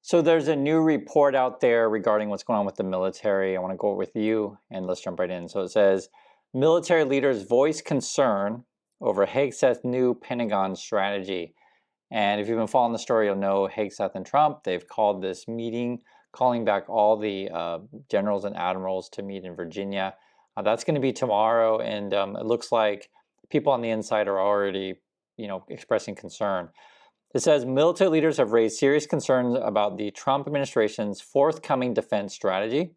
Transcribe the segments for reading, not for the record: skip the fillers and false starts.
So there's a new report out there regarding what's going on with the military. I want to go with you and let's jump right in. So it says military leaders voice concern over Hegseth's new Pentagon strategy. And if you've been following the story, you'll know Hegseth and Trump, they've called this meeting, calling back all the generals and admirals to meet in Virginia. That's going to be tomorrow, and it looks like people on the inside are already, expressing concern. It says military leaders have raised serious concerns about the Trump administration's forthcoming defense strategy,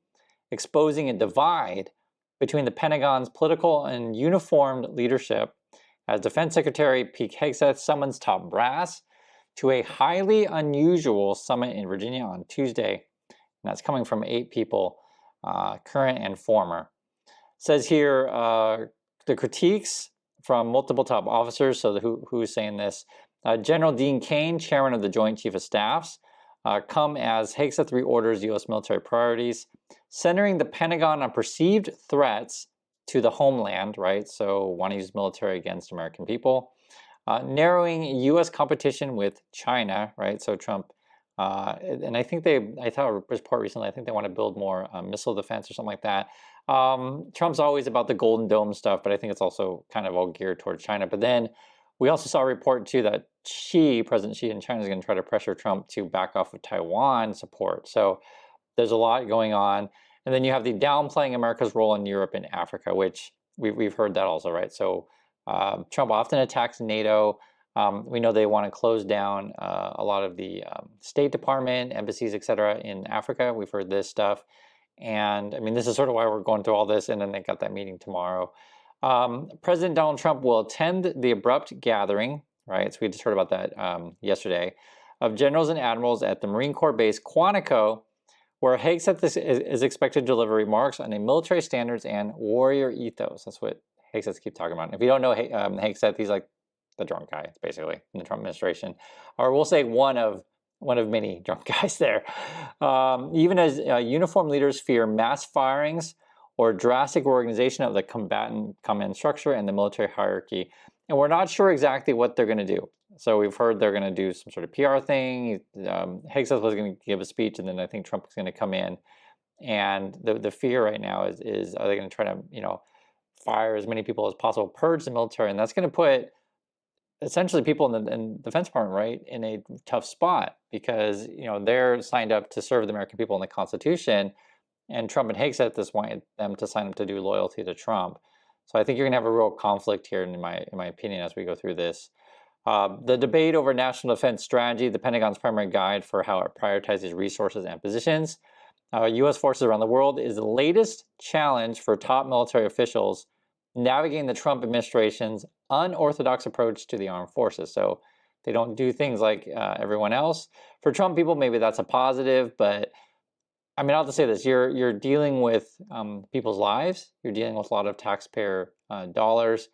exposing a divide between the Pentagon's political and uniformed leadership as Defense Secretary Pete Hegseth summons top brass to a highly unusual summit in Virginia on Tuesday. And that's coming from 8 people, current and former. It says here the critiques from multiple top officers. So who's saying this? General Dean Cain, chairman of the Joint Chief of Staffs, come as Hegseth reorders U.S. military priorities, centering the Pentagon on perceived threats to the homeland, right? So want to use military against American people. Narrowing U.S. competition with China, right? So Trump, and I thought a report recently, I think they want to build more missile defense or something like that. Trump's always about the Golden Dome stuff, but I think it's also kind of all geared towards China. But then we also saw a report too that President Xi in China is going to try to pressure Trump to back off of Taiwan support. So there's a lot going on. And then you have the downplaying America's role in Europe and Africa, which we've heard that also, right? So Trump often attacks NATO. We know they want to close down a lot of the State Department, embassies, etc. in Africa. We've heard this stuff. And I mean, this is sort of why we're going through all this. And then they got that meeting tomorrow. President Donald Trump will attend the abrupt gathering, right? So we just heard about that yesterday, of generals and admirals at the Marine Corps base Quantico, where Hegseth is expected to deliver remarks on a military standards and warrior ethos. That's what Hegseth keeps talking about. If you don't know Hegseth, he's like the drunk guy, basically, in the Trump administration. Or we'll say one of many drunk guys there. Even as uniform leaders fear mass firings or drastic organization of the combatant command structure and the military hierarchy. And we're not sure exactly what they're going to do. So we've heard they're going to do some sort of PR thing. Hegseth was going to give a speech, and then I think Trump is going to come in. And the fear right now is are they going to try to fire as many people as possible, purge the military, and that's going to put essentially people in the Defense Department, right, in a tough spot because they're signed up to serve the American people in the Constitution, and Trump and Hegseth just want them to sign up to do loyalty to Trump. So I think you're going to have a real conflict here, in my opinion, as we go through this. The debate over national defense strategy, the Pentagon's primary guide for how it prioritizes resources and positions, U.S. forces around the world, is the latest challenge for top military officials navigating the Trump administration's unorthodox approach to the armed forces. So they don't do things like everyone else. For Trump people, maybe that's a positive, but I mean, I'll just say this: you're dealing with people's lives. You're dealing with a lot of taxpayer dollars,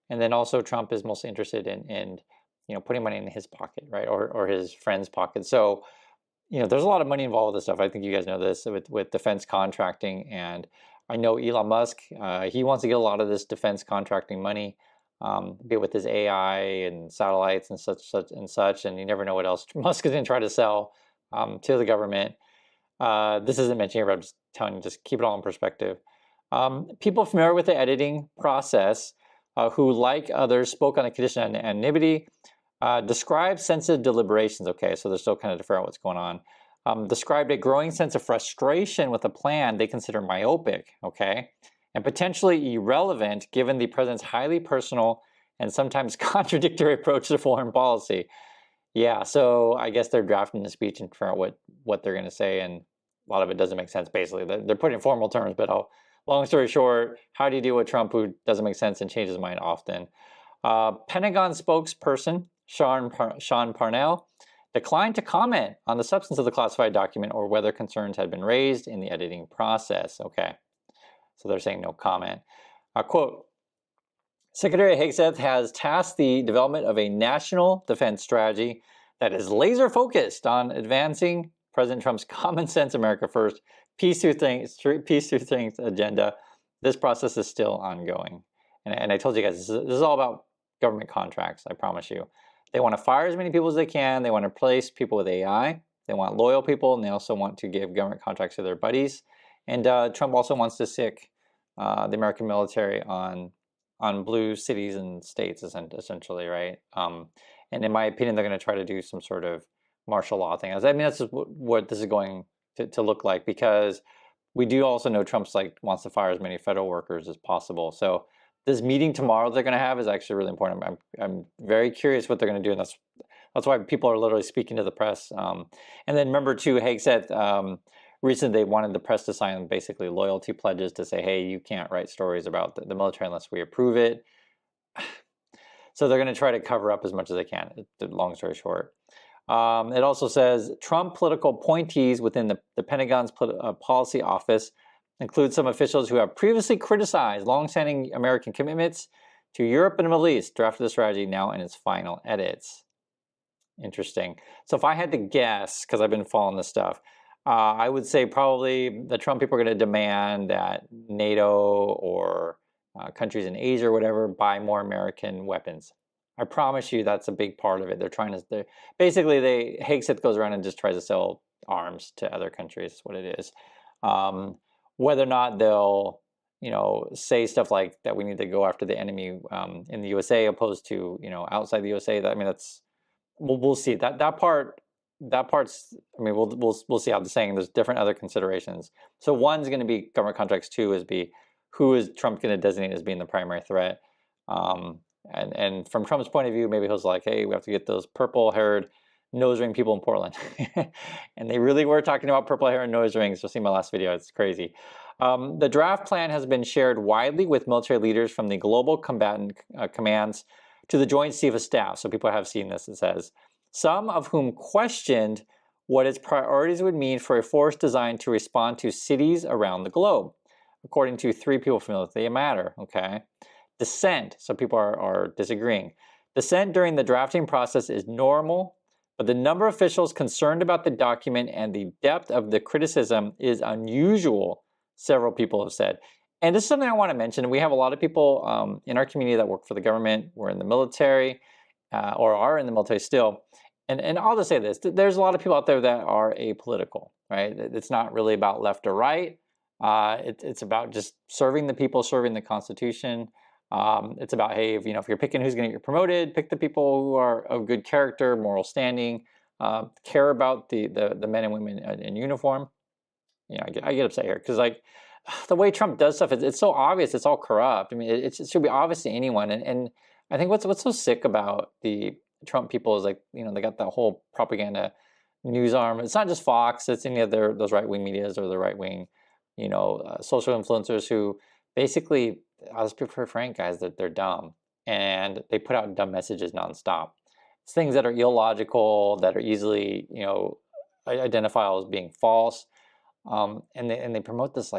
and then also Trump is mostly interested in putting money in his pocket, right, or his friend's pocket. So there's a lot of money involved with this stuff. I think you guys know this with defense contracting, and I know Elon Musk. He wants to get a lot of this defense contracting money, be it with his AI and satellites and such. And you never know what else Musk is going to try to sell to the government. This isn't mentioned here, but I'm just telling you, just keep it all in perspective. People familiar with the editing process who, like others, spoke on the condition of anonymity, described sensitive deliberations. Okay, so they're still kind of to figure out what's going on. Described a growing sense of frustration with a plan they consider myopic, okay, and potentially irrelevant given the president's highly personal and sometimes contradictory approach to foreign policy. Yeah, so I guess they're drafting the speech and figuring out what they're going to say, and a lot of it doesn't make sense, basically. They're putting in formal terms, but long story short, how do you deal with Trump who doesn't make sense and changes his mind often? Pentagon spokesperson Sean Parnell declined to comment on the substance of the classified document or whether concerns had been raised in the editing process. Okay, so they're saying no comment. Quote, Secretary Hegseth has tasked the development of a national defense strategy that is laser focused on advancing President Trump's common sense America first, peace through things agenda. This process is still ongoing. And I told you guys, this is all about government contracts, I promise you. They want to fire as many people as they can. They want to replace people with AI. They want loyal people, and they also want to give government contracts to their buddies. And Trump also wants to sick the American military on blue cities and states, essentially, right? And in my opinion, they're going to try to do some sort of martial law thing. I mean, that's just what this is going to look like, because we do also know Trump's like wants to fire as many federal workers as possible. So this meeting tomorrow they're going to have is actually really important. I'm very curious what they're going to do, and that's why people are literally speaking to the press. And then remember too, Haig said recently they wanted the press to sign basically loyalty pledges to say, hey, you can't write stories about the military unless we approve it. So they're going to try to cover up as much as they can. Long story short. It also says Trump political appointees within the Pentagon's policy office include some officials who have previously criticized longstanding American commitments to Europe and the Middle East. Draft of the strategy now in its final edits. Interesting. So if I had to guess, because I've been following this stuff, I would say probably the Trump people are going to demand that NATO or countries in Asia or whatever buy more American weapons. I promise you that's a big part of it. They're trying to, basically, Hegseth goes around and just tries to sell arms to other countries, is what it is. Whether or not they'll, say stuff like that we need to go after the enemy in the USA opposed to, outside the USA. I mean, that's, we'll see. That part's, I mean, we'll see how the saying, there's different other considerations. So one's going to be government contracts, two is who is Trump going to designate as being the primary threat. And from Trump's point of view, maybe he's like, hey, we have to get those purple-haired nose ring people in Portland. And they really were talking about purple hair and nose rings. You'll see my last video. It's crazy. The draft plan has been shared widely with military leaders from the global combatant commands to the Joint Chief of Staff. So people have seen this, it says. Some of whom questioned what its priorities would mean for a force designed to respond to cities around the globe. According to 3 people from Military Matter, okay? Dissent, so people are disagreeing. Dissent during the drafting process is normal, but the number of officials concerned about the document and the depth of the criticism is unusual, several people have said. And this is something I want to mention. We have a lot of people in our community that work for the government, we're in the military, or are in the military still. And I'll just say this, there's a lot of people out there that are apolitical, right? It's not really about left or right. It's about just serving the people, serving the Constitution. It's about, hey, if you're picking who's going to get promoted, pick the people who are of good character, moral standing, care about the men and women in uniform. I get upset here because like the way Trump does stuff, it's so obvious. It's all corrupt. I mean, it should be obvious to anyone. And I think what's so sick about the Trump people is like, they got that whole propaganda news arm. It's not just Fox. It's any of those right-wing medias or the right-wing, social influencers who basically, I'll just be frank, guys, that they're dumb. And they put out dumb messages nonstop. It's things that are illogical, that are easily, identifiable as being false. And they promote this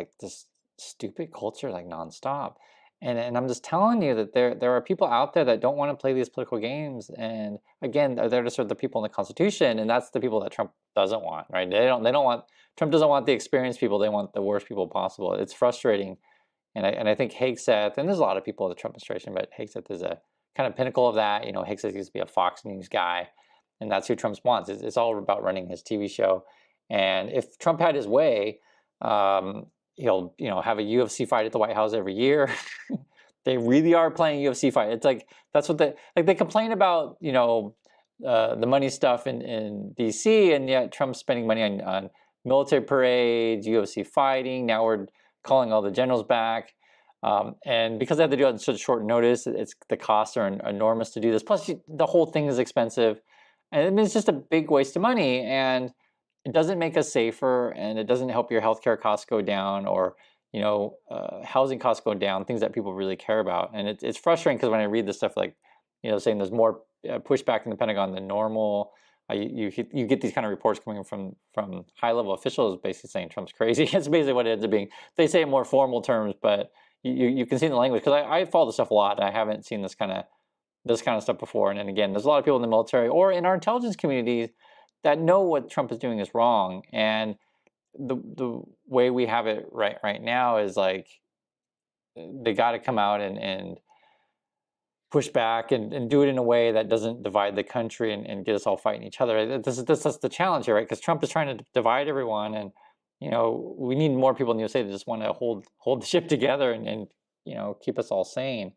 stupid culture like nonstop. And I'm just telling you that there are people out there that don't want to play these political games. And again, they're there to serve the people in the Constitution, and that's the people that Trump doesn't want, right? They don't want, Trump doesn't want the experienced people. They want the worst people possible. It's frustrating. And I think Hegseth, and there's a lot of people in the Trump administration, but Hegseth is a kind of pinnacle of that. Hegseth used to be a Fox News guy, and that's who Trump wants. It's all about running his TV show. And if Trump had his way, he'll have a UFC fight at the White House every year. They really are playing UFC fight. It's like that's what they complain about. The money stuff in DC, and yet Trump's spending money on military parades, UFC fighting. Now we're calling all the generals back. And because they have to do it on such short notice, the costs are enormous to do this. Plus, the whole thing is expensive. And I mean, it's just a big waste of money. And it doesn't make us safer, and it doesn't help your healthcare costs go down, or housing costs go down, things that people really care about. And it's frustrating because when I read this stuff, like saying there's more pushback in the Pentagon than normal, you get these kind of reports coming from high-level officials basically saying Trump's crazy. It's basically what it ends up being. They say it in more formal terms, but you can see in the language, because I follow this stuff a lot, and I haven't seen this kind of stuff before. And then again, there's a lot of people in the military or in our intelligence communities that know what Trump is doing is wrong. And the way we have it right now is like they got to come out and push back and do it in a way that doesn't divide the country and get us all fighting each other. That's the challenge here, right? Because Trump is trying to divide everyone, and we need more people in the USA that just want to hold the ship together and keep us all sane.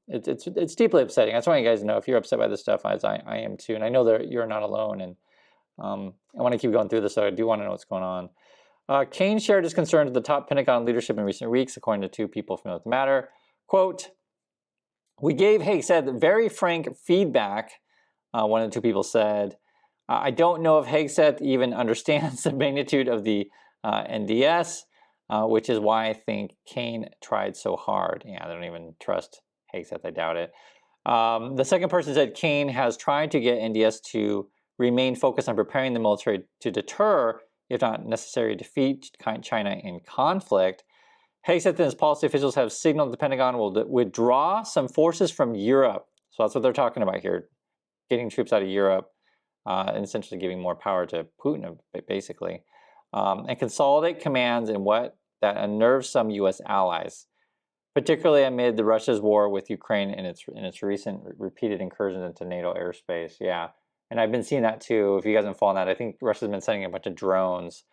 It's deeply upsetting. I just want you guys to know if you're upset by this stuff, as I am too, and I know that you're not alone. And I want to keep going through this, so I do want to know what's going on. Kane shared his concerns with the top Pentagon leadership in recent weeks, according to two people familiar with the matter. Quote, "We gave," Haig said, "very frank feedback." One of the two people said, "I don't know if Hegseth even understands the magnitude of the NDS, which is why I think Kane tried so hard." Yeah, they don't even trust Hegseth, I doubt it. The second person said Kane has tried to get NDS to remain focused on preparing the military to deter, if not necessary, defeat China in conflict. Hegseth and his policy officials have signaled the Pentagon will withdraw some forces from Europe. So that's what they're talking about here, getting troops out of Europe and essentially giving more power to Putin, basically, and consolidate commands in what that unnerves some U.S. allies, particularly amid the Russia's war with Ukraine and its recent repeated incursions into NATO airspace. Yeah, and I've been seeing that too. If you guys haven't followed that, I think Russia's been sending a bunch of drones.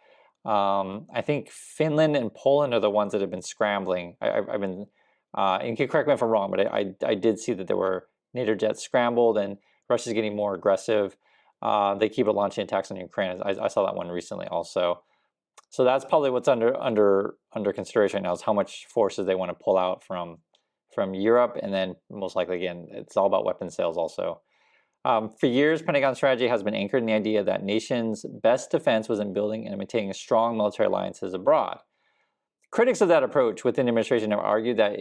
I think Finland and Poland are the ones that have been scrambling. I've been, and you can correct me if I'm wrong, but I did see that there were NATO jets scrambled, and Russia's getting more aggressive. They keep launching attacks on Ukraine. I saw that one recently also. So that's probably what's under consideration right now, is how much forces they want to pull out from Europe, and then most likely, again, it's all about weapon sales also. For years, Pentagon strategy has been anchored in the idea that nations' best defense was in building and maintaining strong military alliances abroad. Critics of that approach within the administration have argued that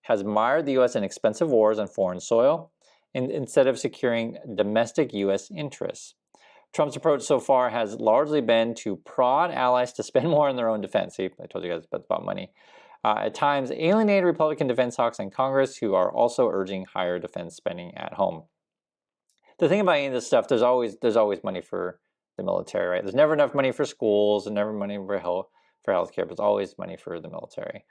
has mired the U.S. in expensive wars on foreign soil, instead of securing domestic U.S. interests. Trump's approach so far has largely been to prod allies to spend more on their own defense. See, I told you guys about money. At times, alienate Republican defense hawks in Congress, who are also urging higher defense spending at home. The thing about any of this stuff, there's always money for the military, right? There's never enough money for schools and never money for healthcare, but there's always money for the military.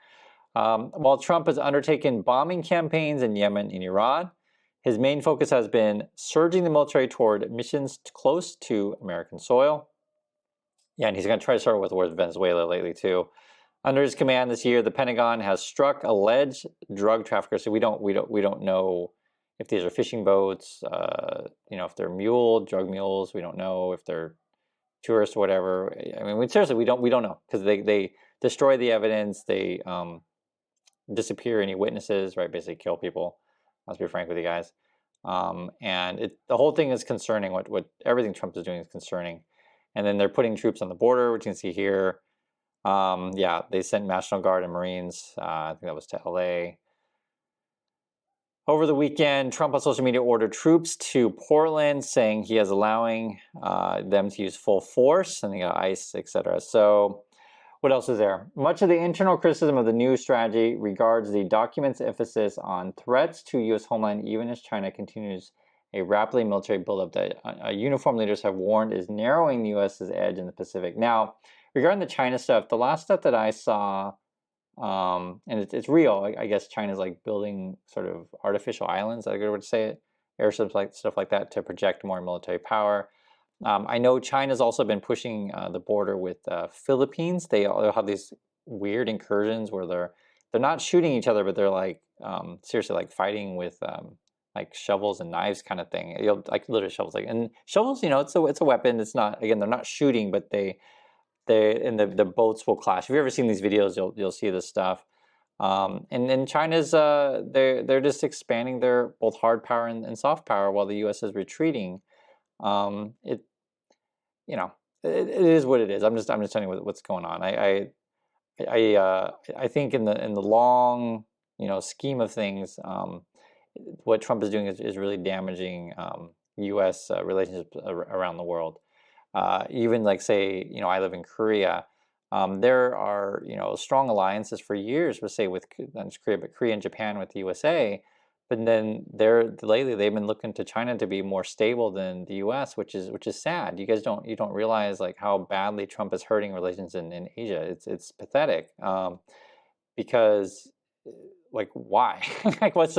While Trump has undertaken bombing campaigns in Yemen and Iran, his main focus has been surging the military toward missions close to American soil. Yeah, and he's going to try to start with war with Venezuela lately too. Under his command this year, the Pentagon has struck alleged drug traffickers. So we don't know if these are fishing boats, if they're drug mules. We don't know if they're tourists or whatever. I mean, seriously, we don't know, because they destroy the evidence. They disappear any witnesses, right? Basically kill people. Let's be frank with you guys. And the whole thing is concerning. What everything Trump is doing is concerning. And then they're putting troops on the border, which you can see here. Yeah, they sent National Guard and Marines. I think that was to LA. Over the weekend, Trump on social media ordered troops to Portland, saying he is allowing them to use full force, and they got ICE, etc. So what else is there? Much of the internal criticism of the new strategy regards the document's emphasis on threats to U.S. homeland, even as China continues a rapidly military buildup that uniform leaders have warned is narrowing the U.S.'s edge in the Pacific. Now, regarding the China stuff, the last stuff that I saw, and it's real. I guess China's like building sort of artificial islands, I would say it, airships, like stuff like that, to project more military power. I know China's also been pushing the border with Philippines. They'll have these weird incursions where they're not shooting each other, but they're like seriously like fighting with like shovels and knives kind of thing. Like literally shovels, and shovels. It's a weapon. It's not, again, they're not shooting, but the boats will clash. If you've ever seen these videos, you'll see this stuff. And then China's they're just expanding their both hard power and soft power while the U.S. is retreating. It is what it is. I'm just telling you what's going on. I think in the long scheme of things, what Trump is doing is really damaging U.S. relationships around the world. Even like, say, I live in Korea. There are strong alliances for years with, say, with not just Korea, but Korea and Japan with the USA. But then lately they've been looking to China to be more stable than the U.S., which is sad. You guys don't realize like how badly Trump is hurting relations in Asia. It's pathetic, because like, why? Like what's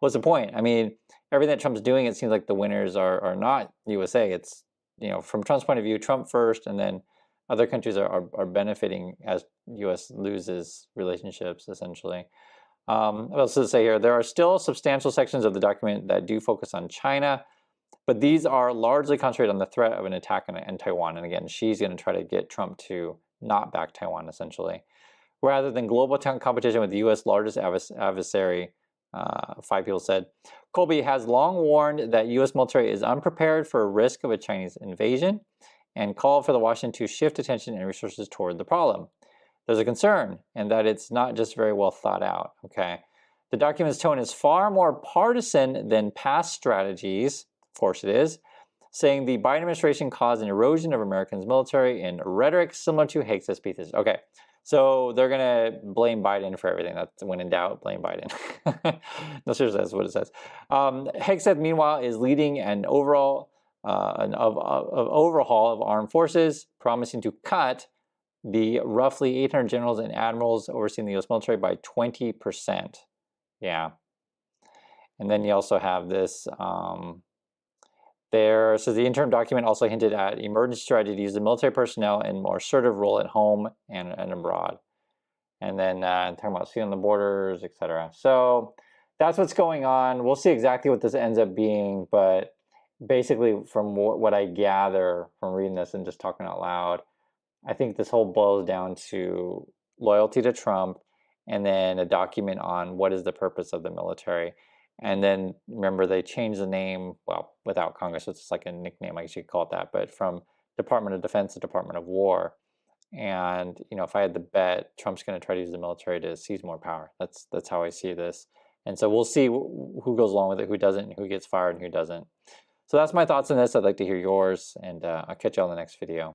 what's the point? I mean, everything that Trump's doing, it seems like the winners are not USA. It's, from Trump's point of view, Trump first, and then other countries are benefiting as US loses relationships, essentially. What else does it say here? There are still substantial sections of the document that do focus on China, but these are largely concentrated on the threat of an attack on Taiwan. And again, she's going to try to get Trump to not back Taiwan, essentially. Rather than global competition with the U.S. largest adversary, 5 people said, Colby has long warned that U.S. military is unprepared for a risk of a Chinese invasion and called for the Washington to shift attention and resources toward the problem. There's a concern, and that it's not just very well thought out, okay? The document's tone is far more partisan than past strategies, of course it is, saying the Biden administration caused an erosion of Americans' military in rhetoric similar to Hegseth's speeches. Okay, so they're gonna blame Biden for everything. That's when in doubt, blame Biden. No, seriously, that's what it says. Hegseth, meanwhile, is leading an overhaul of armed forces, promising to cut the roughly 800 generals and admirals overseeing the U.S. military by 20%. Yeah. And then you also have this there. So the interim document also hinted at emergency strategy to use the military personnel in more assertive role at home and abroad. And then talking about sealing the borders, etc. So that's what's going on. We'll see exactly what this ends up being, but basically from what I gather from reading this and just talking out loud, I think this whole boils down to loyalty to Trump and then a document on what is the purpose of the military. And then remember, they changed the name, well, without Congress, it's like a nickname, I guess you could call it that, but from Department of Defense to Department of War. And, if I had to bet, Trump's going to try to use the military to seize more power. That's how I see this. And so we'll see who goes along with it, who doesn't, who gets fired, and who doesn't. So that's my thoughts on this. I'd like to hear yours, and I'll catch you on the next video.